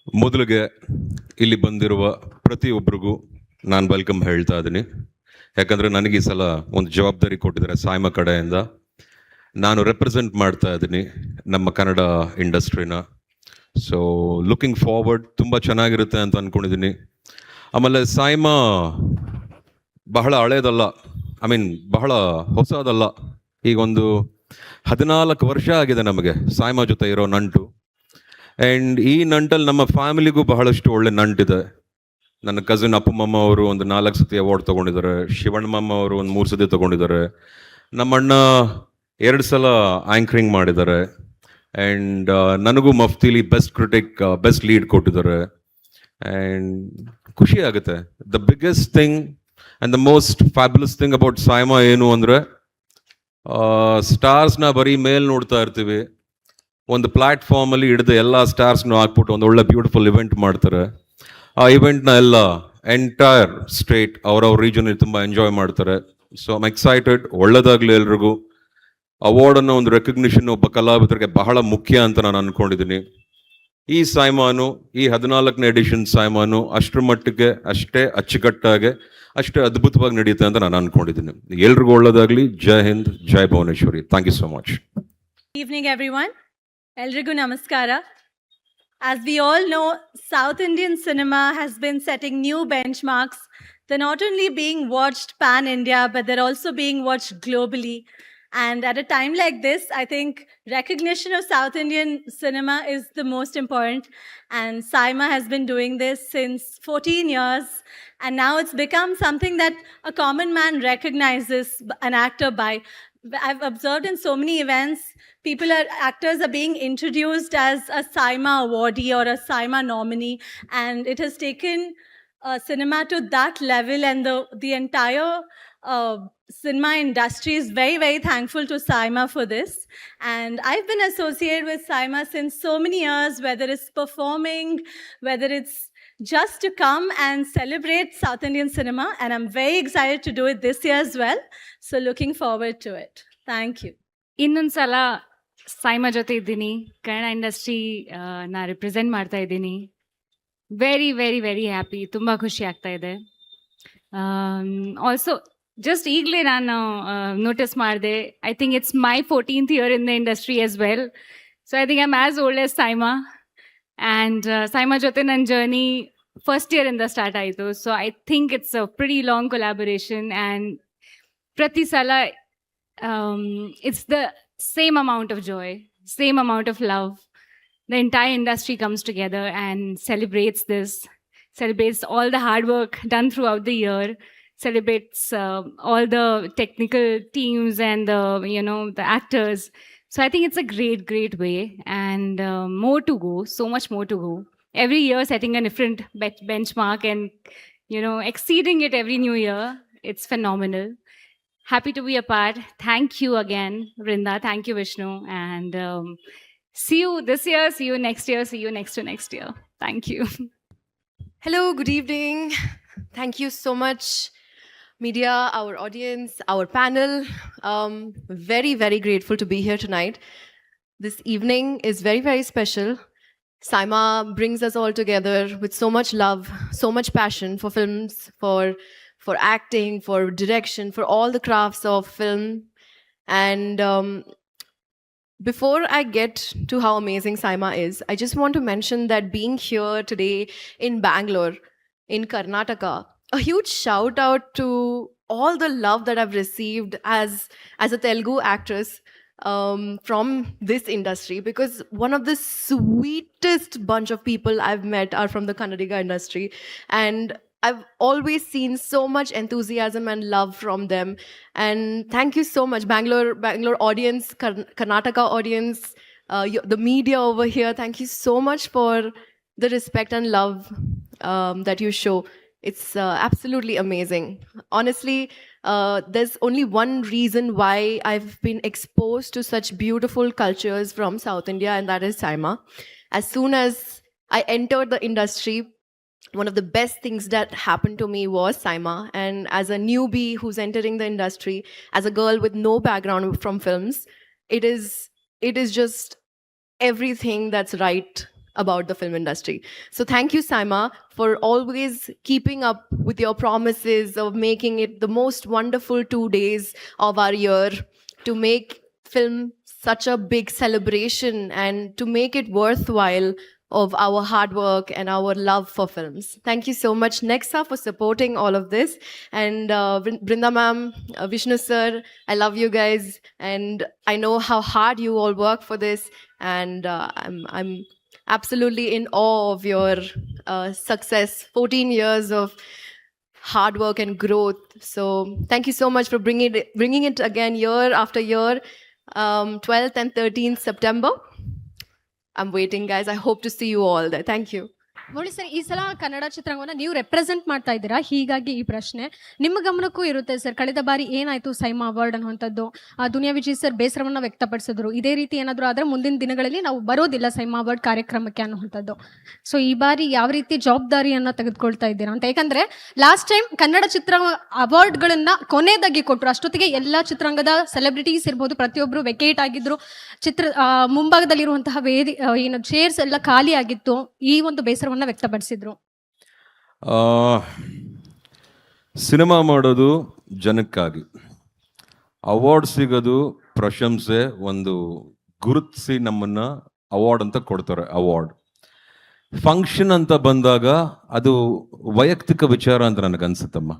ಮೊದಲಿಗೆ ಇಲ್ಲಿ ಬಂದಿರುವ ಪ್ರತಿಯೊಬ್ಬರಿಗೂ ನಾನು ವೆಲ್ಕಮ್ ಹೇಳ್ತಾ ಇದ್ದೀನಿ. ಯಾಕಂದರೆ ನನಗೆ ಈ ಸಲ ಒಂದು ಜವಾಬ್ದಾರಿ ಕೊಟ್ಟಿದ್ದಾರೆ ಸಾಯ್ಮ ಕಡೆಯಿಂದ. ನಾನು ರೆಪ್ರೆಸೆಂಟ್ ಮಾಡ್ತಾ ಇದ್ದೀನಿ ನಮ್ಮ ಕನ್ನಡ ಇಂಡಸ್ಟ್ರಿನ. ಸೊ ಲುಕಿಂಗ್ ಫಾರ್ವರ್ಡ್, ತುಂಬ ಚೆನ್ನಾಗಿರುತ್ತೆ ಅಂತ ಅಂದ್ಕೊಂಡಿದ್ದೀನಿ. ಆಮೇಲೆ ಸಾಯ್ಮ ಬಹಳ ಹಳೇದಲ್ಲ, ಬಹಳ ಹೊಸದಲ್ಲ. ಈಗೊಂದು 14 ವರ್ಷ ಆಗಿದೆ ನಮಗೆ ಸಾಯ್ಮ ಜೊತೆ ಇರೋ ನಂಟು. ಆ್ಯಂಡ್ ಈ ನಂಟಲ್ಲಿ ನಮ್ಮ ಫ್ಯಾಮಿಲಿಗೂ ಬಹಳಷ್ಟು ಒಳ್ಳೆ ನಂಟಿದೆ. ನನ್ನ ಕಸಿನ್ ಅಪ್ಪಮ್ಮಮ್ಮ ಅವರು ಒಂದು 4 ಸತಿ ಅವಾರ್ಡ್ ತೊಗೊಂಡಿದ್ದಾರೆ. ಶಿವಣ್ಣಮ್ಮ ಅವರು ಒಂದು 3 ಸತಿ ತೊಗೊಂಡಿದ್ದಾರೆ. ನಮ್ಮಣ್ಣ 2 ಸಲ ಆ್ಯಂಕರಿಂಗ್ ಮಾಡಿದ್ದಾರೆ. ಆ್ಯಂಡ್ ನನಗೂ ಮಫ್ತಿಲಿ ಬೆಸ್ಟ್ ಕ್ರಿಟಿಕ್, ಬೆಸ್ಟ್ ಲೀಡ್ ಕೊಟ್ಟಿದ್ದಾರೆ. ಆ್ಯಂಡ್ ಖುಷಿ ಆಗುತ್ತೆ. The biggest thing and the most fabulous thing about SIIMA ಏನು ಅಂದರೆ, ಸ್ಟಾರ್ಸ್ನ ಬರೀ ಮೇಲ್ ನೋಡ್ತಾ ಇರ್ತೀವಿ. ಒಂದು ಪ್ಲ್ಯಾಟ್ಫಾರ್ಮಲ್ಲಿ ಹಿಡಿದು ಎಲ್ಲ ಸ್ಟಾರ್ಸ್ನೂ ಹಾಕ್ಬಿಟ್ಟು ಒಂದು ಒಳ್ಳೆ ಬ್ಯೂಟಿಫುಲ್ ಇವೆಂಟ್ ಮಾಡ್ತಾರೆ. ಆ ಇವೆಂಟ್ನ ಎಲ್ಲ ಎಂಟೈರ್ ಸ್ಟೇಟ್ ಅವ್ರವ್ರ ರೀಜನಲ್ಲಿ ತುಂಬ ಎಂಜಾಯ್ ಮಾಡ್ತಾರೆ. So I'm excited. ಒಳ್ಳೆದಾಗಲಿ ಎಲ್ರಿಗೂ. ಅವಾರ್ಡ್ ಅನ್ನೋ ಒಂದು ರೆಕಗ್ನಿಷನ್ ಒಬ್ಬ ಕಲಾವಿದರಿಗೆ ಬಹಳ ಮುಖ್ಯ ಅಂತ ನಾನು ಅಂದ್ಕೊಂಡಿದ್ದೀನಿ. ಈ ಸಾಯ್ಮಾನು, ಈ 14ನೇ ಎಡಿಷನ್ ಸಾಯ್ಮಾನು ಅಷ್ಟರ ಮಟ್ಟಿಗೆ ಅಷ್ಟೇ ಅಚ್ಚುಕಟ್ಟಾಗೆ ಅಷ್ಟೇ ಅದ್ಭುತವಾಗಿ ನಡೆಯುತ್ತೆ ಅಂತ ನಾನು ಅಂದ್ಕೊಂಡಿದ್ದೀನಿ. ಎಲ್ರಿಗೂ ಒಳ್ಳೆದಾಗಲಿ. ಜೈ ಹಿಂದ್, ಜೈ Bhuvaneshwari. Thank you so much. Evening everyone. Elrigu Namaskara. As we all know, South Indian cinema has been setting new benchmarks. They're not only being watched pan-India, but they're also being watched globally. And at a time like this, I think recognition of South Indian cinema is the most important. And Saima has been doing this since 14 years. And now it's become something that a common man recognizes an actor by. I've observed in so many events, actors are being introduced as a Saima awardee or a Saima nominee, and it has taken cinema to that level, and the entire cinema industry is very, very thankful to Saima for this. And I've been associated with Saima since so many years, whether it's performing, whether it's just to come and celebrate South Indian cinema, and I'm very excited to do it this year as well. So looking forward to it. Thank you. ಇನ್ನೊಂದ್ಸಲ ಸಾಯ್ಮ ಜೊತೆ ಇದ್ದೀನಿ. Kannada industry ನಾ represent ಮಾಡ್ತಾ ಇದ್ದೀನಿ. Very very very happy. ತುಂಬ ಖುಷಿ ಆಗ್ತಾ ಇದೆ. ಆಲ್ಸೋ ಜಸ್ಟ್ ಈಗಲೇ ನಾನು ನೋಟಿಸ್ ಮಾಡಿದೆ, I think it's my 14th year in the industry as well. So I think I am as old as SIIMA. And SIIMA ಜೊತೆ ನನ್ನ ಜರ್ನಿ ಫಸ್ಟ್ ಇಯರಿಂದ ಸ್ಟಾರ್ಟ್ ಆಯಿತು. So I think it's a pretty long collaboration. And ಪ್ರತಿ ಸಲ it's the same amount of joy, same amount of love. The entire industry comes together and celebrates all the hard work done throughout the year, celebrates all the technical teams and the actors. So I think it's a great, great way, and more to go, so much more to go. Every year setting a different benchmark and, exceeding it every new year. It's phenomenal. Happy to be a part. Thank you again, Vrinda. Thank you, Vishnu. And see you this year, see you next year, see you next year. Thank you. Hello, good evening. Thank you so much, media, our audience, our panel. Very, very grateful to be here tonight. This evening is very, very special. Saima brings us all together with so much love, so much passion for films, for acting, for direction, for all the crafts of film. And before I get to how amazing Saima is, I just want to mention that being here today in Bangalore, in Karnataka, a huge shout out to all the love that I've received as a Telugu actress from this industry, because one of the sweetest bunch of people I've met are from the Kannadiga industry, and I've always seen so much enthusiasm and love from them. And thank you so much, Bangalore audience, Karnataka audience, the media over here. Thank you so much for the respect and love that you show. It's absolutely amazing. Honestly, there's only one reason why I've been exposed to such beautiful cultures from South India, and that is Saima. As soon as I entered the industry, one of the best things that happened to me was Saima. And as a newbie who's entering the industry, as a girl with no background from films, it is just everything that's right about the film industry. So thank you, Saima, for always keeping up with your promises of making it the most wonderful 2 days of our year, to make film such a big celebration and to make it worthwhile of our hard work and our love for films. Thank you so much, Nexa, for supporting all of this. And Brinda ma'am, Vishnu sir, I love you guys. And I know how hard you all work for this. And I'm absolutely in awe of your success. 14 years of hard work and growth. So thank you so much for bringing it again year after year. 12th and 13th September. I'm waiting, guys. I hope to see you all there. Thank you. ನೋಡಿ sir, ಈ ಸಲ ಕನ್ನಡ ಚಿತ್ರರಂಗವನ್ನು ನೀವು represent ಮಾಡ್ತಾ ಇದ್ದೀರಾ, ಹೀಗಾಗಿ ಈ ಪ್ರಶ್ನೆ ನಿಮ್ಮ ಗಮನಕ್ಕೂ ಇರುತ್ತೆ ಸರ್. ಕಳೆದ ಬಾರಿ ಏನಾಯ್ತು ಸೈಮಾ ಅವಾರ್ಡ್ ಅನ್ನುವಂಥದ್ದು, ದುನಿಯಾ ವಿಜಯ್ ಸರ್ ಬೇಸರವನ್ನ ವ್ಯಕ್ತಪಡಿಸಿದ್ರು. ಇದೇ ರೀತಿ ಏನಾದರೂ ಆದ್ರೆ ಮುಂದಿನ ದಿನಗಳಲ್ಲಿ ನಾವು ಬರೋದಿಲ್ಲ ಸೈಮಾ ಅವಾರ್ಡ್ ಕಾರ್ಯಕ್ರಮಕ್ಕೆ ಅನ್ನುವಂಥದ್ದು. ಸೊ ಈ ಬಾರಿ ಯಾವ ರೀತಿ ಜವಾಬ್ದಾರಿಯನ್ನ ತೆಗೆದುಕೊಳ್ತಾ ಇದ್ದೀರಾ ಅಂತ? ಯಾಕಂದ್ರೆ ಲಾಸ್ಟ್ ಟೈಮ್ ಕನ್ನಡ ಚಿತ್ರ ಅವಾರ್ಡ್ಗಳನ್ನ ಕೊನೆದಾಗಿ ಕೊಟ್ಟರು. ಅಷ್ಟೊತ್ತಿಗೆ ಎಲ್ಲ ಚಿತ್ರರಂಗದ ಸೆಲೆಬ್ರಿಟೀಸ್ ಇರ್ಬೋದು, ಪ್ರತಿಯೊಬ್ಬರು ವೆಕೇಟ್ ಆಗಿದ್ರು. ಮುಂಭಾಗದಲ್ಲಿರುವಂತಹ ಏನು ಚೇರ್ಸ್ ಎಲ್ಲ ಖಾಲಿ ಆಗಿತ್ತು. ಈ ಒಂದು ಬೇಸರವನ್ನ ವ್ಯಕ್ತಪಡಿಸಿದ್ರು. ಸಿನಿಮಾ ಮಾಡೋದು ಜನಕ್ಕಾಗಿ, ಅವಾರ್ಡ್ ಸಿಗೋದು ಪ್ರಶಂಸೆ, ಒಂದು ಗುರುತಿಸಿ ನಮ್ಮನ್ನ ಅವಾರ್ಡ್ ಅಂತ ಕೊಡ್ತಾರೆ. ಅವಾರ್ಡ್ ಫಂಕ್ಷನ್ ಅಂತ ಬಂದಾಗ ಅದು ವೈಯಕ್ತಿಕ ವಿಚಾರ ಅಂತ ನನಗನ್ಸುತ್ತಮ್ಮ.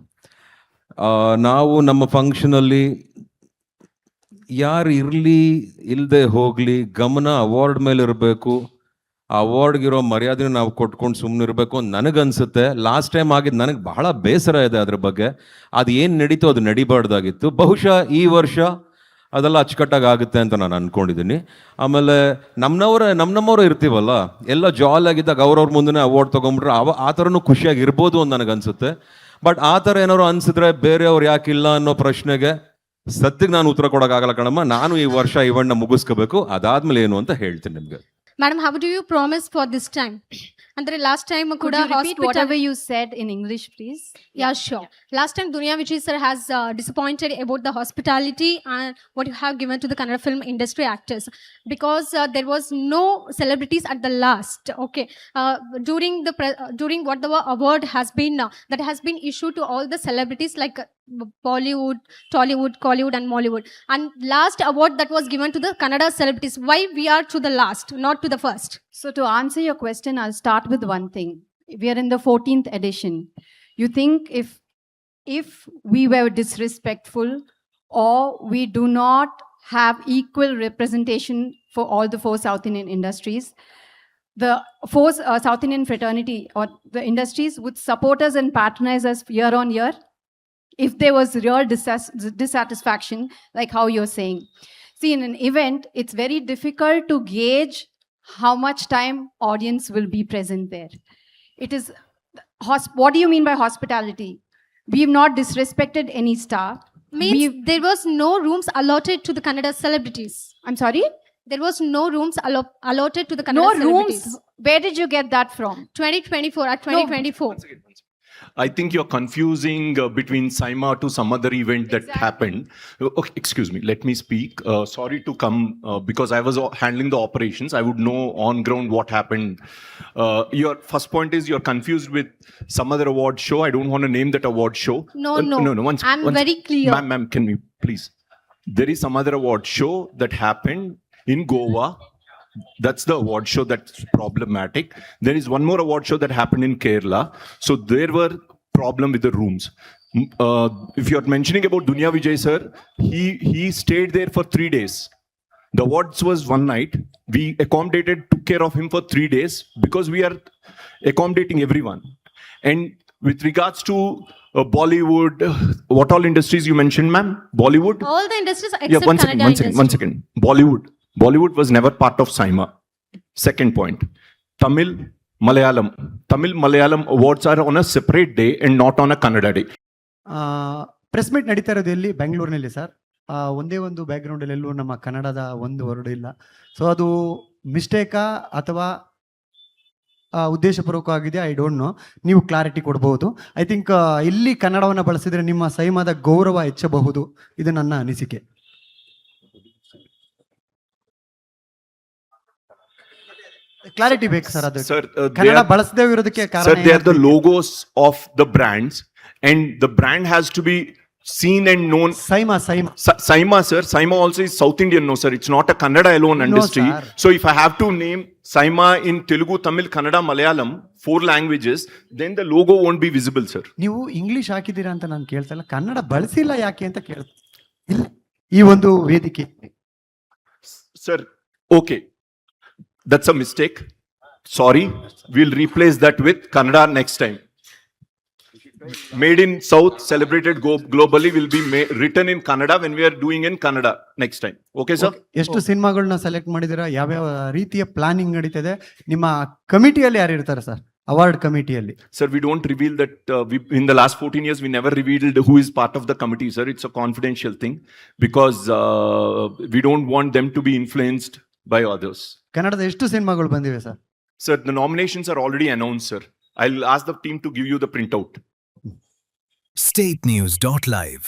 ನಾವು ನಮ್ಮ ಫಂಕ್ಷನಲ್ಲಿ ಯಾರು ಇರಲಿ ಇಲ್ಲದೆ ಹೋಗಲಿ ಗಮನ ಅವಾರ್ಡ್ ಮೇಲೆ ಇರಬೇಕು. ಆ ಅವಾರ್ಡ್ಗಿರೋ ಮರ್ಯಾದೆ ನಾವು ಕೊಟ್ಕೊಂಡು ಸುಮ್ಮನೆ ಇರಬೇಕು ಅಂತ ನನಗನ್ಸುತ್ತೆ. ಲಾಸ್ಟ್ ಟೈಮ್ ಆಗಿದ್ದು ನನಗೆ ಬಹಳ ಬೇಸರ ಇದೆ ಅದ್ರ ಬಗ್ಗೆ. ಅದು ಏನು ನಡೀತೋ ಅದು ನಡಿಬಾರ್ದಾಗಿತ್ತು. ಬಹುಶಃ ಈ ವರ್ಷ ಅದೆಲ್ಲ ಅಚ್ಚುಕಟ್ಟಾಗಿ ಆಗುತ್ತೆ ಅಂತ ನಾನು ಅನ್ಕೊಂಡಿದ್ದೀನಿ. ಆಮೇಲೆ ನಮ್ಮವರು ಇರ್ತೀವಲ್ಲ, ಎಲ್ಲ ಜಾಲ್ ಆಗಿದ್ದಾಗ ಅವ್ರವ್ರ ಮುಂದೆ ಅವಾರ್ಡ್ ತೊಗೊಂಡ್ಬಿಟ್ರೆ ಆ ಥರನೂ ಖುಷಿಯಾಗಿ ಇರ್ಬೋದು ಅಂತ ನನಗನ್ಸುತ್ತೆ. ಬಟ್ ಆ ಥರ ಏನಾದ್ರು ಅನ್ಸಿದ್ರೆ ಬೇರೆಯವ್ರು ಯಾಕಿಲ್ಲ ಅನ್ನೋ ಪ್ರಶ್ನೆಗೆ ಸದ್ಯಕ್ಕೆ ನಾನು ಉತ್ತರ ಕೊಡೋಕ್ಕಾಗಲ್ಲ ಕಣಮ್ಮ. ನಾನು ಈ ವರ್ಷ ಇವೆಂಟ್ನ ಮುಗಿಸ್ಕೋಬೇಕು, ಅದಾದ್ಮೇಲೆ ಏನು ಅಂತ ಹೇಳ್ತೀನಿ ನಿಮ್ಗೆ. Madam, how do you promise for this time? Andre last time kuda repeat whatever you said in English, please? Yeah, sure. Last time Duniya Vijay sir has disappointed about the hospitality and what you have given to the Kannada film industry actors, because there was no celebrities at the last. Okay, during what the award has been that has been issued to all the celebrities like Bollywood, Tollywood, Collywood and Mollywood, and last award that was given to the Kannada celebrities. Why we are to the last, not to the first? So to answer your question, I'll start with one thing. We are in the 14th edition. You think if we were disrespectful or we do not have equal representation for all the 4 South Indian industries, the 4 South Indian fraternity or the industries would support us and patronize us year on year if there was real dissatisfaction, like how you're saying. See, in an event, it's very difficult to gauge how much time audience will be present there. It is, what do you mean by hospitality? We've not disrespected any staff. Means there was no rooms allotted to the Kannada celebrities. I'm sorry? There was no rooms allotted to the Kannada celebrities. Rooms? Where did you get that from? 2024, at 2024. Once again. I think you're confusing between Saima to some other event that happened. Okay, excuse me, let me speak. Sorry to come because I was handling the operations. I would know on ground what happened. Your first point is you're confused with some other award show. I don't want to name that award show. No. I'm very clear. Ma'am, can we please? There is some other award show that happened in Goa. That's the award show that's problematic. There is one more award show that happened in Kerala. So there were problem with the rooms. If you're mentioning about Duniya Vijay sir, he stayed there for 3 days. The awards was one night. We took care of him for 3 days because we are accommodating everyone. And with regards to Bollywood, what all industries you mentioned, ma'am? Bollywood? All the industries except Kannada industry. One second. Bollywood was never part of Saima. Second point, Tamil, Malayalam awards are on a separate day and not on a Kannada day. Press meet ನಡೀತಾ ಇರೋದು ಎಲ್ಲಿ? ಬೆಂಗಳೂರಿನಲ್ಲಿ sir. ಒಂದೇ ಒಂದು ಬ್ಯಾಕ್ಗ್ರೌಂಡಲ್ಲಿ ಎಲ್ಲೂ ನಮ್ಮ ಕನ್ನಡದ ಒಂದು ವರ್ಡ್ ಇಲ್ಲ. ಸೊ ಅದು ಮಿಸ್ಟೇಕಾ ಅಥವಾ ಉದ್ದೇಶಪೂರ್ವಕವಾಗಿದೆ, ಐ ಡೋಂಟ್ ನೋ. ನೀವು ಕ್ಲಾರಿಟಿ ಕೊಡ್ಬೋದು. ಐ ಥಿಂಕ್ ಇಲ್ಲಿ ಕನ್ನಡವನ್ನು ಬಳಸಿದ್ರೆ ನಿಮ್ಮ ಸೈಮಾದ ಗೌರವ ಹೆಚ್ಚಬಹುದು. ಇದು ನನ್ನ ಅನಿಸಿಕೆ. ಕ್ಲಾರಿಟಿ ಬೇಕು ಸರ್ ಅದು Sir, they ಕನ್ನಡ are, ಬಳಸದೇ ಇರೋದಕ್ಕೆ ಕಾರಣ sir, they are the ಏನಾಗ್ತಿದೆ? logos of the brands, and the brand has to be seen and known. SIIMA Saima, sir. Saima also is South Indian, no, sir. It's not a Kannada alone No, industry. sir. So if I have to name Saima in Telugu, Tamil, Kannada, Malayalam, 4 languages, then the logo won't be visible, sir. ನೀವು English ಹಾಕಿದ್ದೀರಾ ಅಂತ ನಾನು ಕೇಳ್ತಾ ಇಲ್ಲ, ಕನ್ನಡ ಬಳಸಿಲ್ಲ ಯಾಕೆ ಅಂತ ಕೇಳ್ತೀನಿ ಇಲ್ಲ ಈ ಒಂದು ವೇದಿಕೆ. Sir, okay. That's a mistake. Sorry. We'll replace that with Kannada next time. Made in South, celebrated globally, will be written in Kannada when we are doing in Kannada next time. Okay, sir? ಎಷ್ಟು ಸಿನಿಮಾಗಳನ್ನ select ಮಾಡಿದಿರಾ, ಯಾವ್ಯಾವ ರೀತಿಯ planning ನಡೀತಿದೆ, ನಿಮ್ಮ ಕಮಿಟಿಯಲ್ಲಿ ಯಾರು ಇರ್ತಾರೆ sir, award ಕಮಿಟಿಯಲ್ಲಿ? Sir, we don't reveal that. In the last 14 years, we never revealed who is part of the committee, sir. It's a confidential thing because we don't want them to be influenced by others. ಕನ್ನಡದ ಎಷ್ಟು ಸಿನಿಮಾಗಳು ಬಂದಿವೆ sir? Sir, the nominations are already announced, sir. I'll ask the team to give you the printout. statenews.live